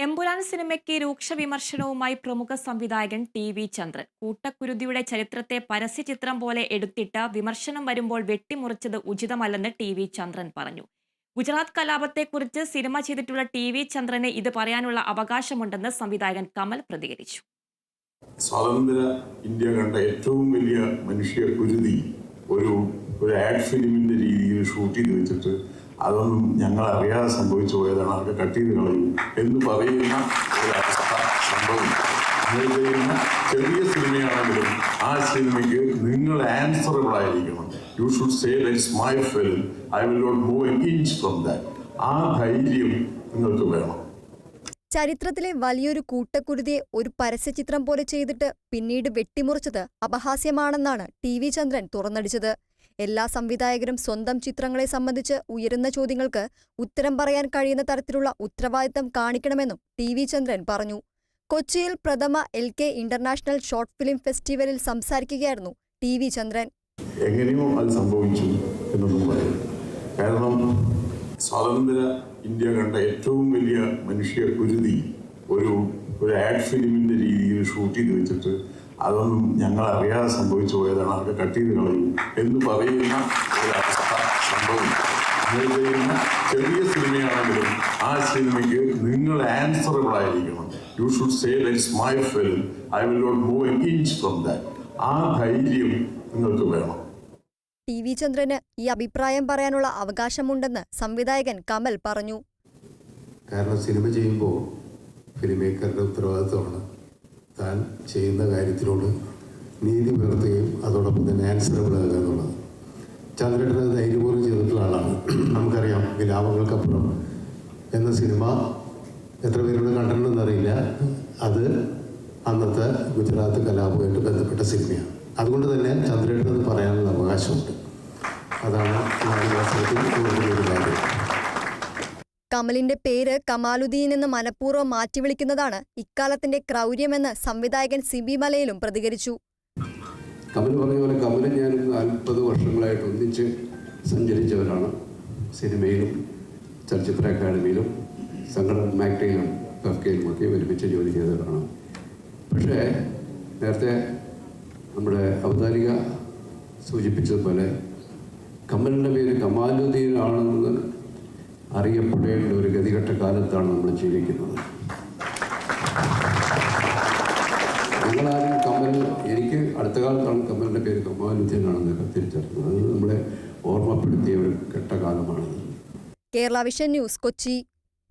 എമ്പുരാൻ സിനിമയ്ക്ക് രൂക്ഷ വിമർശനവുമായി പ്രമുഖ സംവിധായകൻ ടി.വി. ചന്ദ്രൻ. കൂട്ടക്കുരുതിയുടെ ചരിത്രത്തെ പരസ്യചിത്രം പോലെ എടുത്തിട്ട് വിമർശനം വരുമ്പോൾ വെട്ടിമുറിച്ചത് ഉചിതമല്ലെന്ന് ടി.വി. ചന്ദ്രൻ പറഞ്ഞു. ഗുജറാത്ത് കലാപത്തെക്കുറിച്ച് സിനിമ ചെയ്തിട്ടുള്ള ടി.വി. ചന്ദ്രന് ഇത് പറയാനുള്ള അവകാശമുണ്ടെന്ന് സംവിധായകൻ കമൽ പ്രതികരിച്ചു. സ്വതന്ത്ര ഇന്ത്യ കണ്ട ഏറ്റവും വലിയ മനുഷ്യ കുരുതി ഒരു ആഡ് ഫിലിമിന്റെ രീതിയിൽ ഷൂട്ട് ചെയ്ത് വെച്ചിട്ട് അതൊന്നും ഞങ്ങൾ അറിയാതെ സംഭവിച്ചു പോയതാണ്, അതൊക്കെ കട്ട് ചെയ്ത് കളയും എന്ന് പറയുന്ന ഒരവസ്ഥ സംഭവം. നിങ്ങൾ ചെയ്യുന്ന ചെറിയ സിനിമയാണെങ്കിലും ആ സിനിമയ്ക്ക് നിങ്ങൾ ആൻസറബിൾ ആയിരിക്കണം. You should say that's my film, I will not move an inch from that. ആ ധൈര്യം നിങ്ങൾക്ക് വേണം. ചരിത്രത്തിലെ വലിയൊരു കൂട്ടക്കുരുതിയെ ഒരു പരസ്യചിത്രം പോലെ ചെയ്തിട്ട് പിന്നീട് വെട്ടിമുറിച്ചത് അപഹാസ്യമാണെന്നാണ് ടി.വി. ചന്ദ്രൻ തുറന്നടിച്ചത്. എല്ലാ സംവിധായകരും സ്വന്തം ചിത്രങ്ങളെ സംബന്ധിച്ച് ഉയരുന്ന ചോദ്യങ്ങൾക്ക് ഉത്തരം പറയാൻ കഴിയുന്ന തരത്തിലുള്ള ഉത്തരവാദിത്തം കാണിക്കണമെന്നും ടി.വി. ചന്ദ്രൻ പറഞ്ഞു. കൊച്ചിയിൽ പ്രഥമ LK ഇന്റർനാഷണൽ ഷോർട്ട് ഫിലിം ഫെസ്റ്റിവലിൽ സംസാരിക്കുകയായിരുന്നു ടി.വി. ചന്ദ്രൻ. എങ്ങനെയോ അത് സംഭവിച്ചു എന്നൊന്നും പറയും. കാരണം സ്വതന്ത്ര ഇന്ത്യ കണ്ട ഏറ്റവും വലിയ മനുഷ്യ കുരുതി ഒരു ആഡ് ഫിലിമിന്റെ രീതിയിൽ ഷൂട്ട് ചെയ്ത് വെച്ചിട്ട് അതൊന്നും ഞങ്ങൾ അറിയാതെ സംഭവിച്ചു പോയതാണ്, അതൊക്കെ കട്ട് ചെയ്ത് കളയും എന്ന് പറയുന്ന ഒരവസ്ഥ സംഭവം. നിങ്ങൾ ചെയ്യുന്ന ചെറിയ സിനിമയാണെങ്കിലും ആ സിനിമയ്ക്ക് നിങ്ങൾ ആൻസറബിൾ ആയിരിക്കണം. You should say that's my film, I will not move an inch from that. ആ ധൈര്യം നിങ്ങൾക്ക് വേണം. ടി.വി. ചന്ദ്രന് ഈ അഭിപ്രായം പറയാനുള്ള അവകാശമുണ്ടെന്ന് സംവിധായകൻ കമൽ പറഞ്ഞു. കാരണം സിനിമ ചെയ്യുമ്പോൾ ഫിലിം മേക്കറുടെ ഉത്തരവാദിത്വമാണ് താൻ ചെയ്യുന്ന കാര്യത്തിനോട് നീതി പുലർത്തുകയും അതോടൊപ്പം തന്നെ ആൻസറബിൾ ആകുക എന്നുള്ളത്. ചന്ദ്രേട്ടൻ ധൈര്യപൂർവ്വം ചെയ്തിട്ടുള്ള ആളാണ്. നമുക്കറിയാം വിലാപങ്ങൾക്കപ്പുറം എന്ന സിനിമ എത്ര പേരോട് കണ്ടിട്ടുണ്ടെന്നറിയില്ല. അത് അന്നത്തെ ഗുജറാത്ത് കലാപവുമായിട്ട് ബന്ധപ്പെട്ട സിനിമയാണ്. അതുകൊണ്ട് തന്നെ ചന്ദ്രേട്ടൻ പറയാനുള്ള അവകാശമുണ്ട്. അതാണ് ഒരു കാര്യം. കമലിന്റെ പേര് കമാലുദ്ദീൻ എന്ന് മനഃപൂർവ്വം മാറ്റിവിളിക്കുന്നതാണ് ഇക്കാലത്തിന്റെ ക്രൗര്യമെന്ന് സംവിധായകൻ സിബി മലയിലും പ്രതികരിച്ചു. കമൽ പറഞ്ഞ പോലെ കമലും ഞാനും 40 വർഷങ്ങളായിട്ട് ഒന്നിച്ച് സഞ്ചരിച്ചവരാണ്. സിനിമയിലും ചലച്ചിത്ര അക്കാദമിയിലും സംഘടന മാക്ടയിലും കഫ്കയിലും ഒക്കെ ഒരുമിച്ച് ജോലി ചെയ്തവരാണ്. പക്ഷേ നേരത്തെ നമ്മുടെ അവതാരിക സൂചിപ്പിച്ചതുപോലെ കമലിൻ്റെ പേര് കമാലുദ്ദീൻ ആണെന്ന് അറിയപ്പെടേണ്ട ഒരു ഗതികെട്ട കാലത്താണ് നമ്മൾ ജീവിക്കുന്നത്. ഞങ്ങളാരും എനിക്ക് അടുത്ത കാലത്താണ് കമലിൻ്റെ പേര് കമാലുദ്ദീൻ ആണെന്നൊക്കെ തിരിച്ചറിഞ്ഞത്. അത് നമ്മളെ ഓർമ്മപ്പെടുത്തിയ ഒരു കെട്ട കാലമാണത്. Kerala vision news, Kochi.